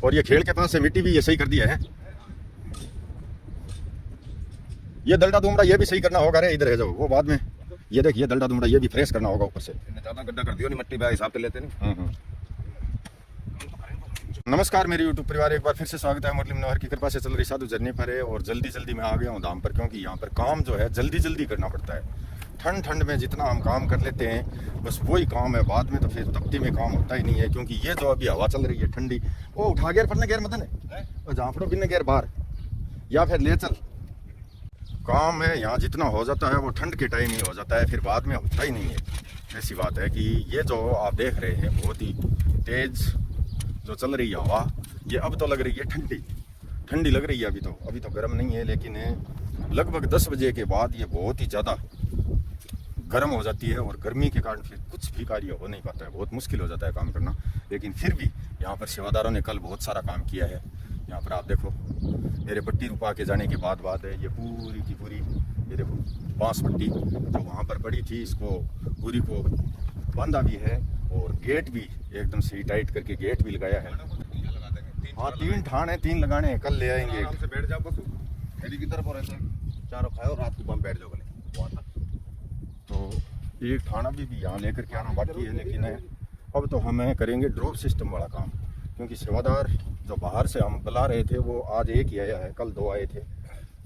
और ये खेल के पास से मिट्टी भी ये सही कर दिया है। ये दलडा दुमड़ा ये भी सही करना होगा रे, इधर है जाओ वो बाद में। ये देखिए दलडा दुमड़ा ये भी फ्रेश करना होगा ऊपर से। ज्यादा गड्ढा कर दियो नहीं, मिट्टी बा हिसाब से लेते नहीं। नमस्कार मेरे यूट्यूब परिवार, एक बार फिर से स्वागत है। मुरली मनोहर की कृपा से चल रही साधु जर्नी पर है और जल्दी मैं आ गया हूँ धाम पर, क्योंकि यहाँ पर काम जो है जल्दी करना पड़ता है। ठंड में जितना हम काम कर लेते हैं बस वही काम है, बाद में तो फिर तपती में काम होता ही नहीं है। क्योंकि ये जो अभी हवा चल रही है ठंडी, वो उठा गेर फटने गेर मदन है और जहाँ फटो बिन्ने गेर बाहर या फिर ले चल काम है। यहाँ जितना हो जाता है वो ठंड के टाइम ही हो जाता है, फिर बाद में होता ही नहीं है। ऐसी बात है कि ये जो आप देख रहे हैं बहुत ही तेज जो चल रही है हवा, ये अब तो लग रही है ठंडी लग रही है। अभी तो गर्म नहीं है, लेकिन लगभग 10 बजे के बाद ये बहुत ही ज़्यादा गर्म हो जाती है और गर्मी के कारण फिर कुछ भी कार्य हो नहीं पाता है, बहुत मुश्किल हो जाता है काम करना। लेकिन फिर भी यहाँ पर सेवादारों ने कल बहुत सारा काम किया है। यहाँ पर आप देखो मेरे पट्टी रुपा के जाने के बाद है ये पूरी की पूरी, ये देखो बांस पट्टी जो वहाँ पर पड़ी थी, इसको पूरी को बांधा भी है और गेट भी एकदम से टाइट करके गेट भी लगाया है। हाँ 3 ठाण है, 3 लगाने हैं, कल ले आएंगे। आराम से बैठ जाओ, बस मेरी की तरफ रहते चारों खाओ, रात को बम बैठ जाओ गले वहाँ तक। तो एक ठाणा भी यहाँ लेकर के आना बाकी है, लेकिन अब तो हमें करेंगे ड्रॉप सिस्टम वाला काम। क्योंकि सेवादार जो बाहर से हम बुला रहे थे वो आज एक ही आया है, कल 2 आए थे,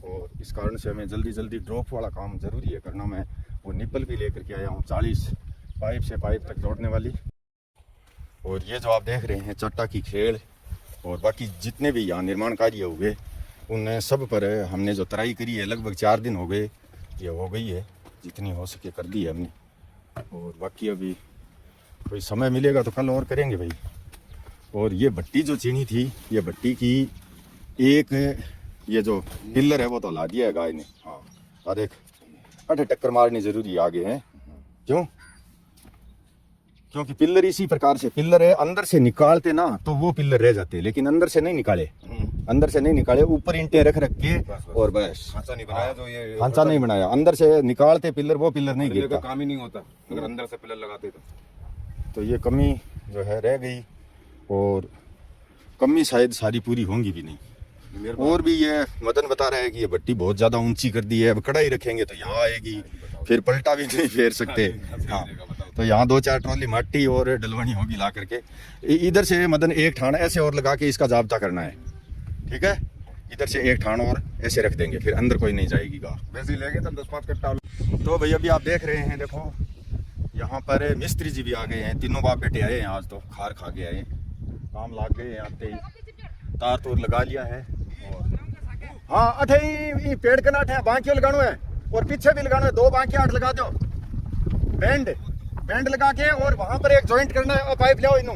और इस कारण से हमें जल्दी ड्रॉप वाला काम ज़रूरी है करना। मैं वो निप्पल भी लेकर के आया हूँ 40 पाइप से पाइप तक जोड़ने वाली। और ये जो आप देख रहे हैं चट्टा की खेल और बाकी जितने भी यहाँ निर्माण कार्य हुए उन सब पर हमने जो तराई करी है, लगभग 4 दिन हो गए, ये हो गई है, जितनी हो सके कर दी है हमने। और बाकी अभी कोई समय मिलेगा तो कल और करेंगे भाई। और ये भट्टी जो चीनी थी, ये भट्टी की एक ये जो पिल्लर है वो तो ला दिया है गाय ने। हाँ देख अठे टक्कर मारनी जरूरी आगे है। क्यों? क्योंकि पिल्लर इसी प्रकार से पिल्लर है, अंदर से निकालते ना तो वो पिल्लर रह जाते, लेकिन अंदर से नहीं निकाले, ऊपर ईंटें रख के और बस खांचा नहीं बनाया। जो ये खांचा नहीं बनाया, अंदर से निकालते पिल्लर, वो पिल्लर नहीं गिरता, काम ही नहीं होता अगर अंदर से पिलर लगाते तो ये कमी जो है रह गई और कमी शायद सारी पूरी होंगी भी नहीं। और भी ये मदन बता रहा है कि ये भट्टी बहुत ज़्यादा ऊंची कर दी है, अब कढ़ाई रखेंगे तो यहाँ आएगी, फिर पलटा भी नहीं फेर सकते। हाँ तो यहाँ 2-4 ट्रॉली माटी और डलवानी होगी ला करके। इधर से मदन एक ठाण ऐसे और लगा के इसका जाब्ता करना है, ठीक है? इधर से एक ठाण और ऐसे रख देंगे, फिर अंदर कोई नहीं जाएगी गा, वैसे ही लेंगे तो 10-5 कट्टा। तो भैया अभी आप देख रहे हैं, देखो यहाँ पर मिस्त्री जी भी आ गए हैं, तीनों बाप बेटे आए हैं आज, तो खार खा के आए, काम लाग गए आते ही, तार तूर लगा लिया है। और हाँ अठे ही पेड़ के नाट है, बांकियों लगानो है और पीछे भी लगाना है, 2 बांकी 8 लगा दो, बैंड लगा के, और वहां पर एक जॉइंट करना है। और पाइप ले आओ, इनू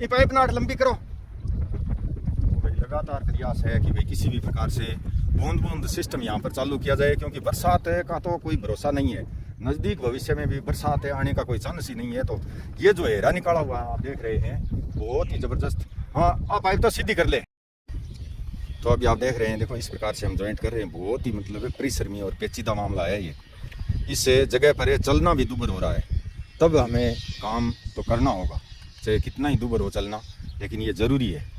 ये पाइप नाट लंबी करो। तो भाई लगातार प्रयास है कि भाई किसी भी प्रकार से बूंद सिस्टम यहाँ पर चालू किया जाए, क्योंकि बरसात का तो कोई भरोसा नहीं है, नज़दीक भविष्य में भी बरसात आने का कोई चांस ही नहीं है। तो ये जो हेरा निकाला हुआ है आप देख रहे हैं, बहुत ही ज़बरदस्त। हाँ आप पाइप तो सीधी कर ले। तो अभी आप देख रहे हैं, देखो इस प्रकार से हम जॉइंट कर रहे हैं, बहुत ही मतलब परिश्रमी और पेचीदा मामला है ये। इस जगह पर चलना भी दुभर हो रहा है, तब हमें काम तो करना होगा, चाहे कितना ही दुभर हो चलना, लेकिन ये ज़रूरी है।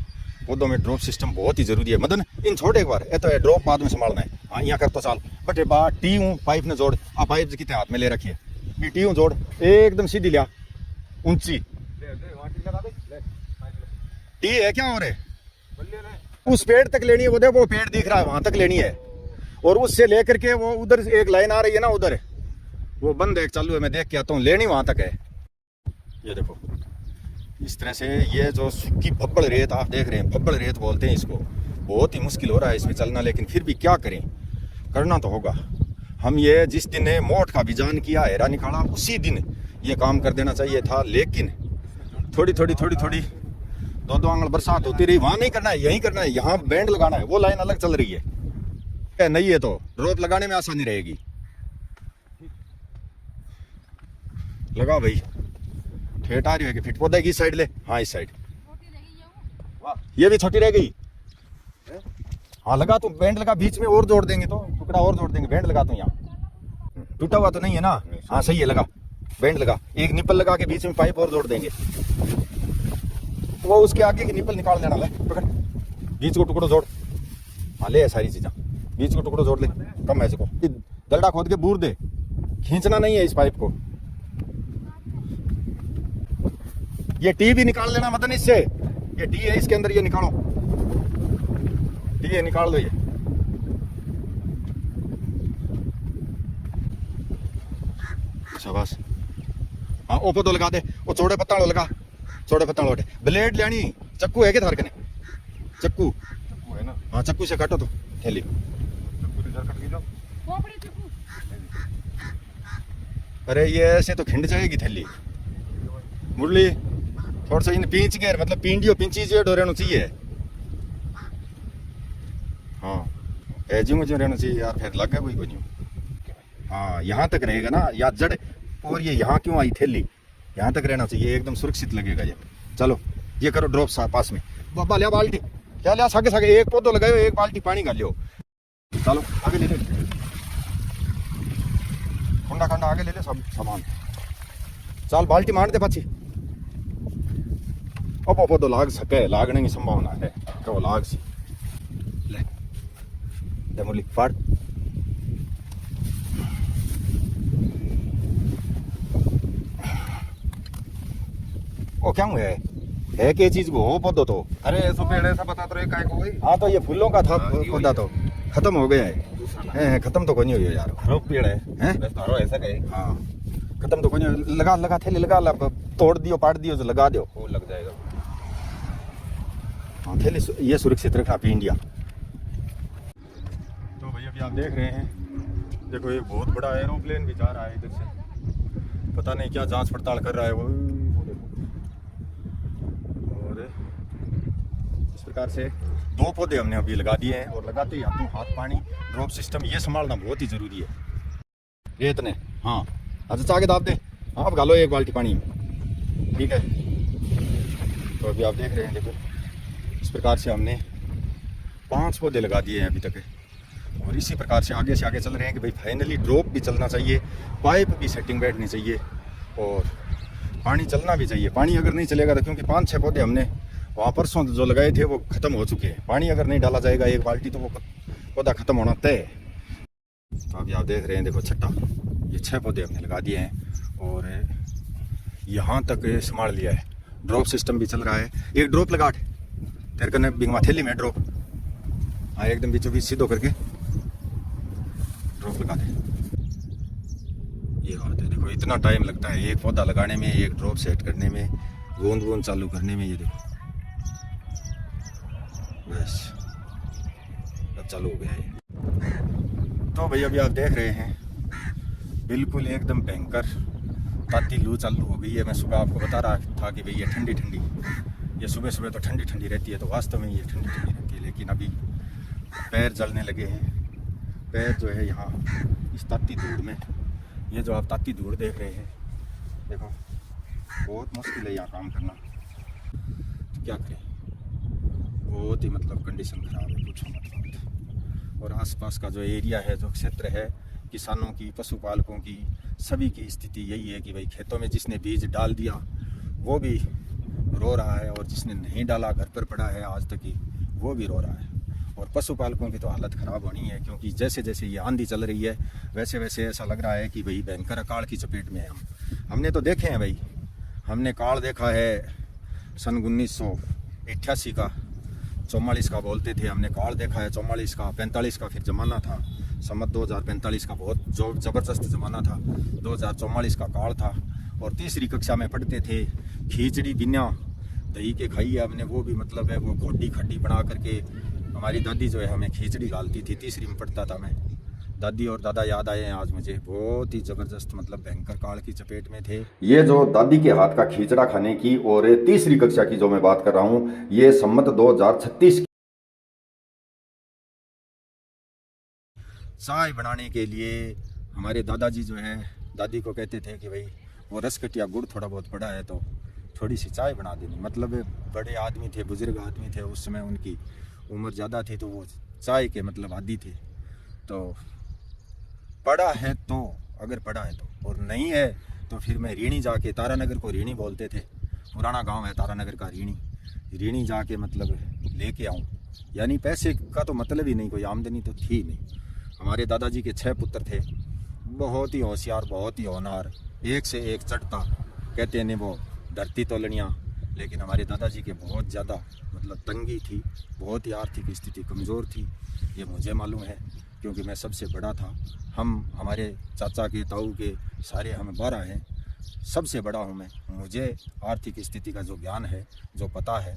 पौधों में ड्रॉप सिस्टम बहुत ही ज़रूरी है। मदन इन छोड़ एक बार, ये तो है ड्रॉप बाद में संभालना है। हाँ यहाँ कर तो चाल बटे बा टी हूँ, पाइप ने जोड़, आप पाइप कितने हाथ में ले रखिए, ये टी हूँ जोड़ एकदम सीधी लिया, ऊंची टी है क्या हो रहे, उस पेड़ तक लेनी है, वो देखो वो पेड़ दिख रहा है वहां तक लेनी है, और उससे लेकर के वो उधर एक लाइन आ रही है ना, उधर वो बंद एक चालू है, मैं देख के आता हूँ, लेनी वहां तक है। ये देखो इस तरह से ये जो सूखी भब्बड़ रेत आप देख रहे हैं, भब्बड़ रेत बोलते हैं इसको, बहुत ही मुश्किल हो रहा है इसमें चलना, लेकिन फिर भी क्या करें, करना तो होगा। हम ये जिस दिन मोट का बिजान किया, हेरा निकाला, उसी दिन ये काम कर देना चाहिए था, लेकिन थोड़ी 2 आंगल बरसात होती रही, वहां नहीं करना है, यहीं करना है, यहाँ बैंड लगाना है, वो लाइन अलग चल रही है नहीं है तो ड्रॉप लगाने में आसानी रहेगी। लगा भाई, ठेठ आ रही है कि फिट पौधा की इस साइड ले, हाँ इस साइड, ये भी छोटी रह गई। हाँ लगा तू, बैंड लगा, बीच में और जोड़ देंगे, तो टुकड़ा और जोड़ देंगे, बैंड लगा तू, यहाँ टूटा हुआ तो नहीं है ना? हाँ सही है, लगा बैंड लगा, एक निप्पल लगा के बीच में पाइप और जोड़ देंगे। वो उसके आगे की निपल निकाल देना, ले पकड़, बीच को टुकड़ो जोड़, हाँ ले सारी चीज़ें, बीच को टुकड़ो जोड़ ले, कम है इसको, दलडा खोद के बूर दे, खींचना नहीं है इस पाइप को। ये टी भी निकाल लेना मदन इससे, ये टी है इसके अंदर, ये निकालो, टी है निकाल दो ये। शाबाश, हाँ ओपो तो लगा दे, वो चौड़े पत्ता लगा, चौड़े पत्ता लोटे, ब्लेड लेनी, चक्कू है क्या थार कने, चक्कू है ना, हाँ चक्कू से काटो तो थैली। अरे ये ऐसे तो खिंड जाएगी थैली, मुरली थोड़ा सा इन पींच के, मतलब पींडियो पिंची जे डो रहना चाहिए, हाँ ऐजी मुझे रहना चाहिए यार, फिर लग गया कोई नहीं। हाँ यहाँ तक रहेगा ना, या जड़, और ये यहाँ क्यों आई थैली, यहाँ तक रहना चाहिए, एकदम सुरक्षित लगेगा ये। चलो ये करो ड्रॉप पास में, बाबा लिया बाल्टी, क्या लिया सागे सागे, एक पौधो लगाओ, एक बाल्टी पानी का लियो। चलो आगे ले ले, खंडा खंडा आगे ले ले सब सामान, चल बाल्टी मार दे पाछी, अब पौधो लाग सके, लागने की संभावना है, कहो लाग सी, ले मुरली फाड़, ओ क्या हुआ है क्या चीज को हो पौधो तो, अरे ऐसा पेड़ ऐसा बता तो रहे काय को भाई, हाँ तो ये फूलों का था हाँ, ये पौधा वही तो खत्म हो गया है, खत्म तो कोई नहीं हुई यार, हरो पेड़ है, हैं? बस तारो ऐसा कहे, हाँ खत्म तो कोई नहीं, लगा लगा थैली लगा, तोड़ दियो पाट दियो तो लगा दो, वो लग जाएगा। हाँ थैली ये सुरक्षित रखना पी इंडिया। तो भैया अभी आप देख रहे हैं, देखो ये बहुत बड़ा एरोप्लेन भी जा रहा है इधर से, पता नहीं क्या जांच पड़ताल कर रहा है वो देखो। और इस प्रकार से 2 पौधे हमने अभी लगा दिए हैं, और लगाते ही हाथों हाथ पानी, ड्रॉप सिस्टम ये संभालना बहुत ही जरूरी है। रेत ने, हाँ अच्छा आगे दाब दे, हाँ अब गालो एक बाल्टी पानी में, ठीक है। तो अभी आप देख रहे हैं, देखो इस प्रकार से हमने 5 पौधे लगा दिए हैं अभी तक, और इसी प्रकार से आगे चल रहे हैं कि भाई फाइनली ड्रॉप भी चलना चाहिए, पाइप भी सेटिंग बैठनी चाहिए, और पानी चलना भी चाहिए। पानी अगर नहीं चलेगा तो, क्योंकि 5-6 पौधे हमने वहाँ परसों जो लगाए थे वो ख़त्म हो चुके हैं, पानी अगर नहीं डाला जाएगा एक बाल्टी तो वो पौधा ख़त्म होना तय है। तो अभी आप देख रहे हैं, देखो छठा, ये 6 पौधे हमने लगा दिए हैं, और यहाँ तक संभाल लिया है, ड्रॉप सिस्टम भी चल रहा है। एक ड्रॉप लगा तेरे कने बिंगमा थैली में ड्रॉप, हाँ एकदम बीचों बीच सीधो करके ड्रॉप लगा दे। ये बात है, देखो इतना टाइम लगता है एक पौधा लगाने में, एक ड्रॉप सेट करने में, बूंद बूंद चालू करने में, ये देखो बस अब चालू हो गया है। तो भैया अभी आप देख रहे हैं, बिल्कुल एकदम भयंकर ताती लू चालू हो गई है। मैं सुबह आपको बता रहा था कि भाई ये ठंडी ठंडी, ये सुबह सुबह तो ठंडी ठंडी रहती है, तो वास्तव में ये ठंडी ठंडी रहती है, लेकिन अभी पैर जलने लगे हैं। पैर जो है यहाँ इस ताती धूड़ में, ये जो आप ताती धूड़ देख रहे हैं, देखो बहुत मुश्किल है यहाँ काम करना, तो क्या करें, बहुत ही मतलब कंडीशन खराब है, पूछो मत। और आसपास का जो एरिया है, जो क्षेत्र है, किसानों की, पशुपालकों की, सभी की स्थिति यही है कि भाई खेतों में जिसने बीज डाल दिया वो भी रो रहा है, और जिसने नहीं डाला घर पर पड़ा है आज तक ही वो भी रो रहा है। और पशुपालकों की तो हालत ख़राब होनी है, क्योंकि जैसे जैसे ये आंधी चल रही है वैसे वैसे ऐसा लग रहा है कि भाई भयंकर अकाल की चपेट में है हमने तो देखे हैं भाई, हमने काल देखा है सन 1988 का, 44 का बोलते थे, हमने काल देखा है 44 का, 45 का फिर ज़माना था, सम्मत 2045 का बहुत जो ज़बरदस्त ज़माना था, 2044 का काल था। और तीसरी कक्षा में पढ़ते थे, खिचड़ी बिना दही के खाई है हमने, वो भी मतलब है वो खोटी खड्डी बना करके हमारी दादी जो है हमें खिचड़ी डालती थी, तीसरी में पढ़ता था मैं। दादी और दादा याद आए हैं आज मुझे, बहुत ही ज़बरदस्त मतलब भयंकर काल की चपेट में थे। ये जो दादी के हाथ का खिचड़ा खाने की और तीसरी कक्षा की जो मैं बात कर रहा हूँ, ये सम्मत 2036 की। चाय बनाने के लिए हमारे दादाजी जो है, दादी को कहते थे कि भाई वो रसकट या गुड़ थोड़ा बहुत पड़ा है तो थोड़ी सी चाय बना देनी। मतलब बड़े आदमी थे, बुजुर्ग आदमी थे, उस समय उनकी उम्र ज़्यादा थी, तो वो चाय के मतलब आदी थे। तो पड़ा है तो, अगर पड़ा है तो, और नहीं है तो फिर मैं रीणी जाके, तारानगर को रीणी बोलते थे, पुराना गांव है तारानगर का रीणी, ऋणी जाके मतलब लेके आऊँ, यानी पैसे का तो मतलब ही नहीं, कोई आमदनी तो थी नहीं। हमारे दादाजी के 6 पुत्र थे, बहुत ही होशियार, बहुत ही होनहार, एक से एक चढ़ता, कहते हैं वो धरती तोलनियाँ। लेकिन हमारे दादाजी के बहुत ज़्यादा मतलब तंगी थी, बहुत ही आर्थिक स्थिति कमज़ोर थी, ये मुझे मालूम है क्योंकि मैं सबसे बड़ा था। हमारे चाचा के, ताऊ के सारे हम 12 हैं, सबसे बड़ा हूँ मैं। मुझे आर्थिक स्थिति का जो ज्ञान है, जो पता है,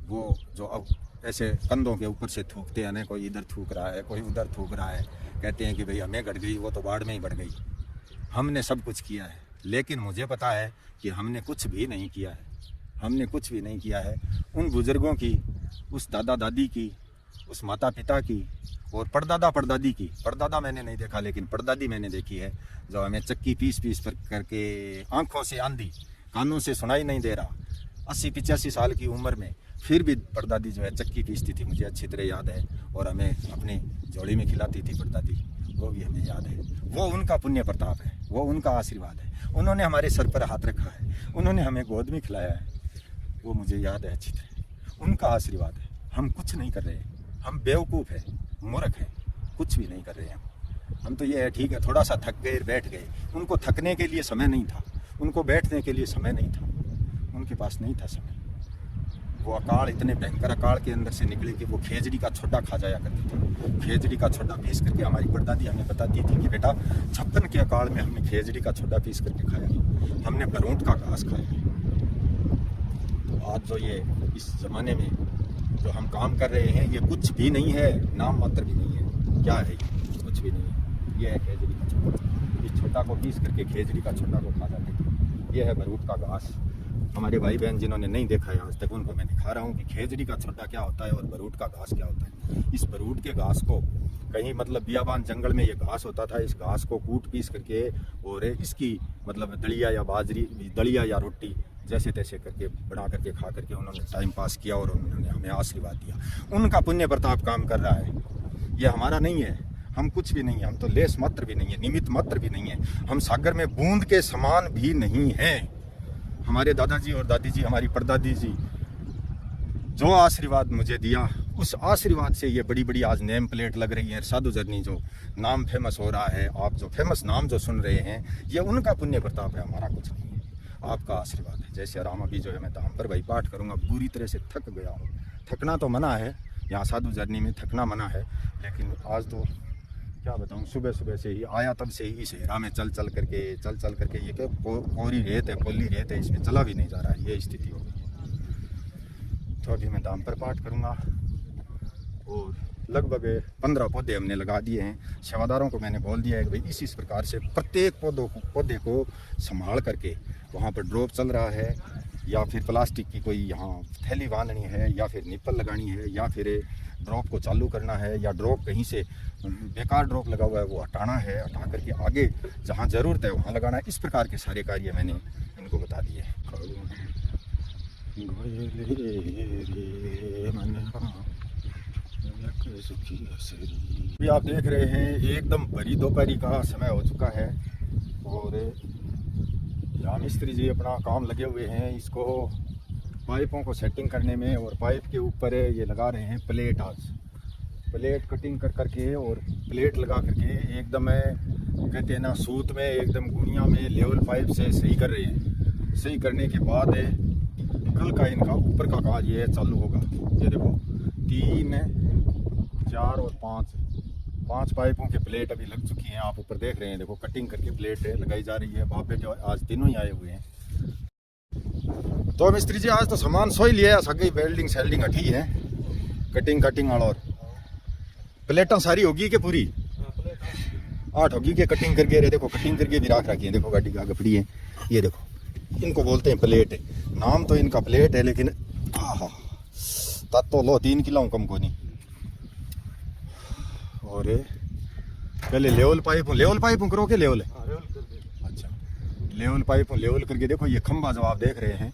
वो जो अब ऐसे कंधों के ऊपर से थूकते हैं ना, कोई इधर थूक रहा है, कोई उधर थूक रहा है, कहते हैं कि भाई हमें घट गई, वो तो बाढ़ में ही बढ़ गई। हमने सब कुछ किया है, लेकिन मुझे पता है कि हमने कुछ भी नहीं किया है, हमने कुछ भी नहीं किया है। उन बुज़ुर्गों की, उस दादा दादी की, उस माता पिता की और परदादा परदादी की, परदादा मैंने नहीं देखा लेकिन परदादी मैंने देखी है, जो हमें चक्की पीस पीस पर करके, आंखों से आंधी, कानों से सुनाई नहीं दे रहा, 80-85 साल की उम्र में फिर भी परदादी जो है चक्की पीसती थी, मुझे अच्छी तरह याद है। और हमें अपनी झोली में खिलाती थी परदादी, वो भी हमें याद है। वो उनका पुण्य प्रताप है, वो उनका आशीर्वाद है। उन्होंने हमारे सर पर हाथ रखा है, उन्होंने हमें गोद में खिलाया है, वो मुझे याद है अच्छी तरह। उनका आशीर्वाद है। हम कुछ नहीं कर रहे हैं, हम बेवकूफ़ हैं, मूर्ख हैं, कुछ भी नहीं कर रहे हैं हम तो ये है ठीक है, थोड़ा सा थक गए, बैठ गए। उनको थकने के लिए समय नहीं था, उनको बैठने के लिए समय नहीं था, उनके पास नहीं था समय। वो अकाल, इतने भयंकर अकाल के अंदर से निकले कि वो खेजड़ी का छोटा खा जाया करते थे। खेजड़ी का छोटा पीस करके हमारी परदादी हमें बताती थी कि बेटा 56 के अकाल में हमने खेजड़ी का छोटा पीस करके खाया, हमने बरूट का घास खाया। तो आज जो ये इस ज़माने में जो हम काम कर रहे हैं, ये कुछ भी नहीं है, नाम मात्र भी नहीं है। क्या है ये? कुछ भी नहीं है। ये है खेजड़ी का छोटा, इस छोटा को पीस करके खेजड़ी का छोटा को खा जाते थे। ये है बरूट का घास। हमारे भाई बहन जिन्होंने नहीं देखा है आज तक, उनको मैं दिखा रहा हूँ कि खेजड़ी का छोटा क्या होता है और बरूट का घास क्या होता है। इस बरूट के घास को कहीं मतलब बियाबान जंगल में ये घास होता था, इस घास को कूट पीस करके और इसकी मतलब दलिया या बाजरी, दलिया या रोटी जैसे तैसे करके बना करके खा करके उन्होंने टाइम पास किया और उन्होंने हमें आशीर्वाद दिया। उनका पुण्य प्रताप काम कर रहा है, ये हमारा नहीं है। हम कुछ भी नहीं है, हम तो लेस मात्र भी नहीं है, निमित्त मात्र भी नहीं है। हम सागर में बूंद के समान भी नहीं हैं। हमारे दादाजी और दादी जी, हमारी परदादी जी जो आशीर्वाद मुझे दिया, उस आशीर्वाद से ये बड़ी बड़ी आज नेम प्लेट लग रही है। साधु जर्नी जो नाम फेमस हो रहा है, आप जो फेमस नाम जो सुन रहे हैं, ये उनका पुण्य प्रताप है, हमारा कुछ नहीं है, आपका आशीर्वाद है। जैसे आराम अभी जो है मैं धाम पर भाई पाठ करूँगा, बुरी तरह से थक गया हूँ। थकना तो मना है, यहाँ साधु जर्नी में थकना मना है, लेकिन आज तो क्या बताऊँ, सुबह सुबह से ही आया, तब से ही इस हेरा में चल चल करके ये क्या कोरी रेत है, पोली रेत है, इसमें चला भी नहीं जा रहा है, ये स्थिति हो गई है। तो अभी मैं दाम पर पाठ करूँगा और लगभग 15 पौधे हमने लगा दिए हैं। सेवादारों को मैंने बोल दिया है कि भाई इस प्रकार से प्रत्येक पौधे को संभाल करके, वहाँ पर ड्रॉप चल रहा है या फिर प्लास्टिक की कोई यहाँ थैली बांधनी है या फिर निप्पल लगानी है या फिर ड्रॉप को चालू करना है या ड्रॉप कहीं से बेकार ड्रॉप लगा हुआ है वो हटाना है, हटा करके आगे जहाँ ज़रूरत है वहाँ लगाना है। इस प्रकार के सारे कार्य मैंने इनको बता दिए। अभी आप देख रहे हैं एकदम भरी दोपहरी का समय हो चुका है और यहाँ मिस्त्री जी अपना काम लगे हुए हैं, इसको पाइपों को सेटिंग करने में। और पाइप के ऊपर ये लगा रहे हैं प्लेट, आज प्लेट कटिंग कर करके और प्लेट लगा करके एकदम कहते हैं ना सूत में, एकदम गुनिया में लेवल पाइप से सही कर रहे हैं। सही करने के बाद कल का इनका ऊपर का काज ये चालू होगा। ये देखो 3, 4 और 5 पाइपों के प्लेट अभी लग चुकी हैं। आप ऊपर देख रहे हैं, देखो कटिंग करके प्लेट लगाई जा रही है। बाप बेटे आज तीनों ही आए हुए हैं। तो मिस्त्री जी आज तो सामान सो ही लिया, सगई वेल्डिंग सेल्डिंग हटी है, कटिंग वाला। और प्लेटा सारी होगी कि पूरी 8 होगी कि कटिंग करके देखो, कटिंग करके भी रख रखी है। देखो गाड़ी के आगे पड़ी है, ये देखो, इनको बोलते हैं प्लेट। नाम तो इनका प्लेट है, लेकिन तब तो लो 3 किलो कम को नहीं। और पहले लेवल पाइप करो के लेवल है। अच्छा, लेवल पाइप लेवल करके देखो, ये खंभा जो आप देख रहे हैं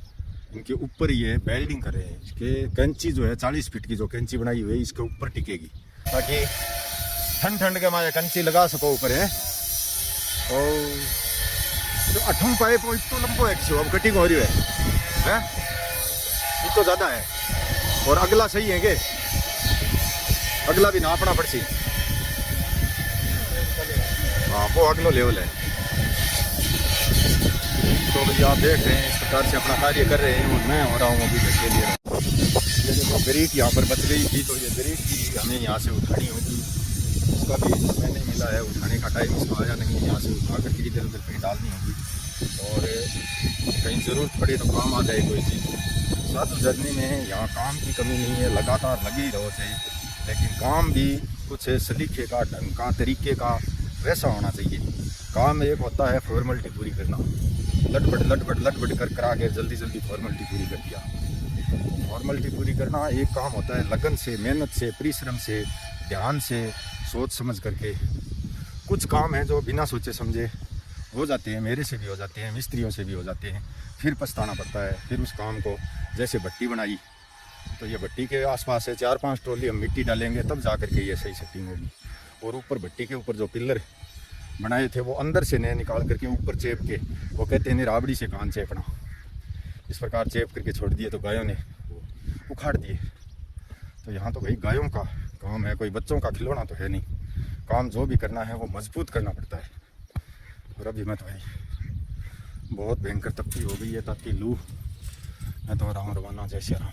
इनके ऊपर ये वेल्डिंग कर रहे हैं। इसके कैंची जो है 40 फीट की जो कैंची बनाई हुई है, इसके ऊपर टिकेगी ताकि ठंड के मारे कैंची लगा सको ऊपर है। और तो 8वां पाइप इतना लंबो है, अब कटिंग हो रही है, ये तो ज़्यादा है। और अगला सही है के अगला भी नापना पड़सी। हाँ वो अगलो लेवल है। तो भैया आप देख रहे हैं इस प्रकार से अपना कार्य कर रहे हैं और मैं हो रहा हूँ अभी धक्के ले रहा हूँ। ये देखो ब्रेक यहाँ पर बच गई थी, तो ये ब्रेक भी हमें यहाँ से उठानी होगी। इसका भी समय नहीं मिला है, उठाने का टाइम इसका आया नहीं। यहाँ से उठा करके इधर उधर कहीं डालनी होगी और कहीं ज़रूरत पड़े तो काम आ जाए कोई चीज़। साथ जर्नी में यहाँ काम की कमी नहीं है, लगातार लगे ही रहो चाहिए, लेकिन काम भी कुछ सलीके का, ढंग का, तरीके का वैसा होना चाहिए। काम एक होता है फॉर्मेलिटी पूरी करना, लटपट कर करा के जल्दी फॉर्मेलिटी पूरी कर दिया। फॉर्मेलिटी पूरी करना एक काम होता है लगन से, मेहनत से, परिश्रम से, ध्यान से, सोच समझ करके। कुछ काम हैं जो बिना सोचे समझे हो जाते हैं, मेरे से भी हो जाते हैं, मिस्त्रियों से भी हो जाते हैं, फिर पछताना पड़ता है। फिर उस काम को, जैसे भट्टी बनाई तो ये भट्टी के आसपास से 4-5 ट्रॉली हम मिट्टी डालेंगे तब जा करके ये सही सेटिंग होगी। और ऊपर भट्टी के ऊपर जो पिलर बनाए थे वो अंदर से नए निकाल करके ऊपर चेप के, वो कहते हैं राबड़ी से कान चेपना, इस प्रकार चेप करके छोड़ दिए तो गायों ने उखाड़ दिए। तो यहाँ तो भाई गायों का काम है, कोई बच्चों का खिलौना तो है नहीं। काम जो भी करना है वो मजबूत करना पड़ता है। और अभी मैं तो भाई बहुत भयंकर तपती हो गई है, ताकि लू। मैं तो रहा हूँ रवाना, जय श्री राम।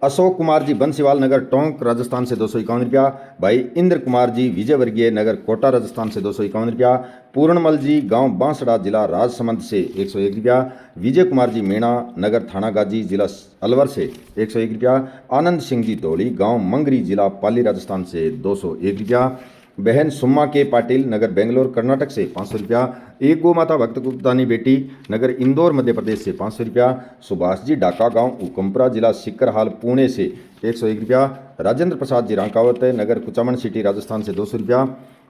अशोक कुमार जी बंसीवाल नगर टोंक राजस्थान से 251 रुपया। भाई इंद्र कुमार जी विजयवर्गीय नगर कोटा राजस्थान से 251 रुपया। पूर्णमल जी गांव बांसड़ा जिला राजसमंद से 101 रुपया। विजय कुमार जी मीणा नगर थाना गाजी जिला अलवर से 101 रुपया। आनंद सिंह जी धौली गांव मंगरी जिला पाली राजस्थान से 201 रुपया। बहन सुम्मा के पाटिल नगर बेंगलोर कर्नाटक से 500 रुपया। एक गो माता भक्त गुप्तानी बेटी नगर इंदौर मध्य प्रदेश से 500 रुपया। सुभाष जी डाका गांव उकमपुरा जिला सिकरहाल पुणे से 101 रुपया। राजेंद्र प्रसाद जी रांकावत नगर कुचामन सिटी राजस्थान से 200 रुपया।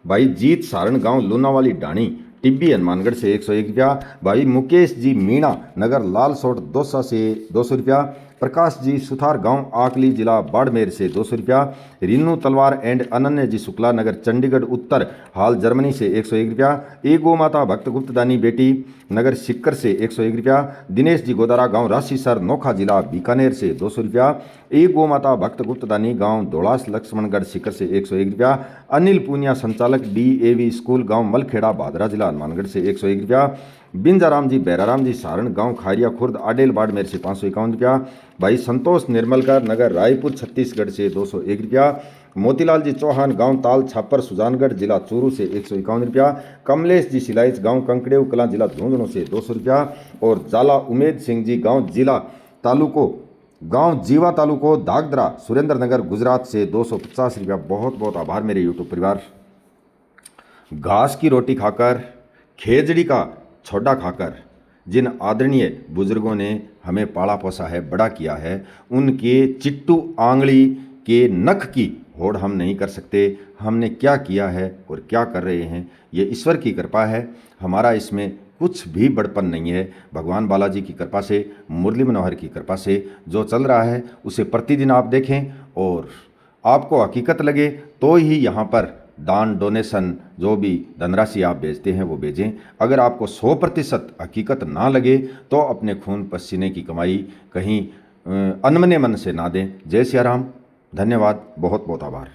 भाई जीत सारण गांव लूनावाली डाणी टिब्बी हनुमानगढ़ से 101 रुपया। भाई मुकेश जी मीणा नगर लाल सोट दौसा से 200 रुपया। प्रकाश जी सुथार गांव आकली जिला बाड़मेर से 200 रुपया। रीनू तलवार एंड अनन्य जी शुक्ला नगर चंडीगढ़ उत्तर हाल जर्मनी से 101 रुपया। एक गो माता भक्त गुप्तदानी बेटी नगर सिक्कर से 101 रुपया। दिनेश जी गोदारा गांव राशीसर नोखा जिला बीकानेर से 200 रुपया। एक गो माता भक्त गुप्तदानी गांव धौलास लक्ष्मणगढ़ सिक्कर से 101 रुपया। अनिल पूनिया संचालक DAV स्कूल गांव मलखेड़ा भादरा जिला हनुमानगढ़ से 101 रुपया। बिंजाराम जी बैराराम जी सारण गांव खारिया खुर्द आडेल बाड़मेर से 551 रुपया। भाई संतोष निर्मलकर नगर रायपुर छत्तीसगढ़ से 201 रुपया। मोतीलाल जी चौहान गांव ताल छापर सुजानगढ़ जिला चूरू से 151 रुपया। कमलेश जी सिलाइच गांव कंकड़ेव कलां जिला झुंझुनू से 200 रुपया। और जाला उमेद सिंह जी गांव जिला तालुको गांव जीवा तालुको दागदरा सुरेंद्र नगर गुजरात से 250 रुपया। बहुत बहुत आभार मेरे यूट्यूब परिवार। घास की रोटी खाकर, खेजड़ी का छोड़ा खाकर जिन आदरणीय बुजुर्गों ने हमें पाला पोसा है, बड़ा किया है, उनके चिट्टू आंगली के नख की होड़ हम नहीं कर सकते। हमने क्या किया है और क्या कर रहे हैं, ये ईश्वर की कृपा है। हमारा इसमें कुछ भी बड़पन नहीं है। भगवान बालाजी की कृपा से, मुरली मनोहर की कृपा से जो चल रहा है उसे प्रतिदिन आप देखें और आपको हकीकत लगे तो ही यहाँ पर दान डोनेशन जो भी धनराशि आप भेजते हैं वो भेजें। अगर आपको 100% हकीकत ना लगे तो अपने खून पसीने की कमाई कहीं अनमने मन से ना दें। जय सिया राम, धन्यवाद, बहुत बहुत आभार।